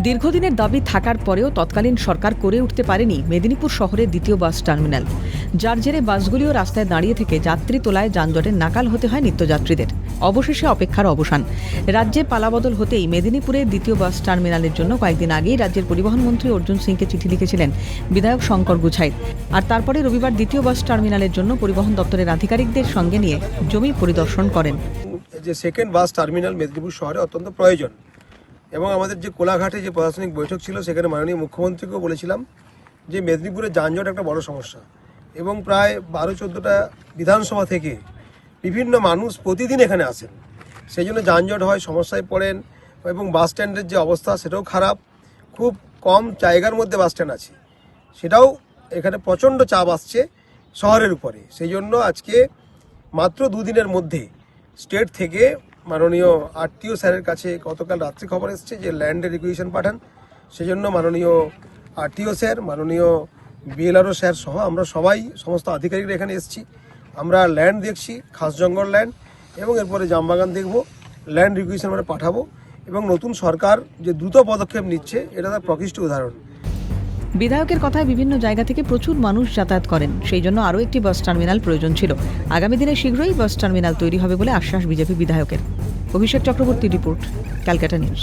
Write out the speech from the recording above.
দীর্ঘদিনের দাবি থাকার পরেও তৎকালীন সরকার করে উঠতে পারেনি মেদিনীপুর শহরের দ্বিতীয় বাস টার্মিনাল, যার জেরে বাসগুলিও রাস্তায় দাঁড়িয়ে থেকে যাত্রী তোলায় যানজটের নাকাল হতে হয় নিত্যযাত্রীদের। অবশেষে অপেক্ষার অবসান। রাজ্যে পালাবদল হতেই মেদিনীপুরের দ্বিতীয় বাস টার্মিনালের জন্য কয়েকদিন আগেই রাজ্যের পরিবহন মন্ত্রী অর্জুন সিংকে চিঠি লিখেছিলেন বিধায়ক শঙ্কর গুছাইত। আর তারপরে রবিবার দ্বিতীয় বাস টার্মিনালের জন্য পরিবহন দপ্তরের আধিকারিকদের সঙ্গে নিয়ে জমি পরিদর্শন করেন। যে সেকেন্ড বাস টার্মিনাল মেদিনীপুর শহরে অত্যন্ত প্রয়োজন এবং আমাদের যে কোলাঘাটে যে প্রশাসনিক বৈঠক ছিল সেখানে মাননীয় মুখ্যমন্ত্রীকেও বলেছিলাম যে মেদিনীপুরে যানজট একটা বড় সমস্যা এবং প্রায় 12-14টা বিধানসভা থেকে বিভিন্ন মানুষ প্রতিদিন এখানে আসেন, সেই জন্য যানজট হয়, সমস্যায় পড়েন এবং বাস স্ট্যান্ডের যে অবস্থা সেটাও খারাপ। খুব কম জায়গার মধ্যে বাস স্ট্যান্ড আছে, সেটাও এখানে প্রচণ্ড চাপ আসছে শহরের উপরে। সেই জন্য আজকে মাত্র দুদিনের মধ্যে স্টেট থেকে মাননীয় আরটিও স্যারের কাছে গতকাল রাত্রে খবর এসেছে যে ল্যান্ডের রিকুইজিশন পাঠান। সেজন্য মাননীয় আরটিও স্যার, মাননীয় বিএলআরও স্যার সহ আমরা সবাই সমস্ত আধিকারিকরা এখানে এসেছি। আমরা ল্যান্ড দেখছি, খাস জঙ্গল ল্যান্ড, এবং এরপরে জামবাগান দেখব। ল্যান্ড রিকুইজিশন আমরা পাঠাবো এবং নতুন সরকার যে দ্রুত পদক্ষেপ নিচ্ছে এটা তার প্রকৃষ্ট উদাহরণ। বিধায়কের কথায় বিভিন্ন জায়গা থেকে প্রচুর মানুষ যাতায়াত করেন, সেই জন্য আরও একটি বাস টার্মিনাল প্রয়োজন ছিল। আগামী দিনে শীঘ্রই বাস টার্মিনাল তৈরি হবে বলে আশ্বাস বিজেপি বিধায়কের। অভিষেক চক্রবর্তী রিপোর্ট, ক্যালকাটা নিউজ।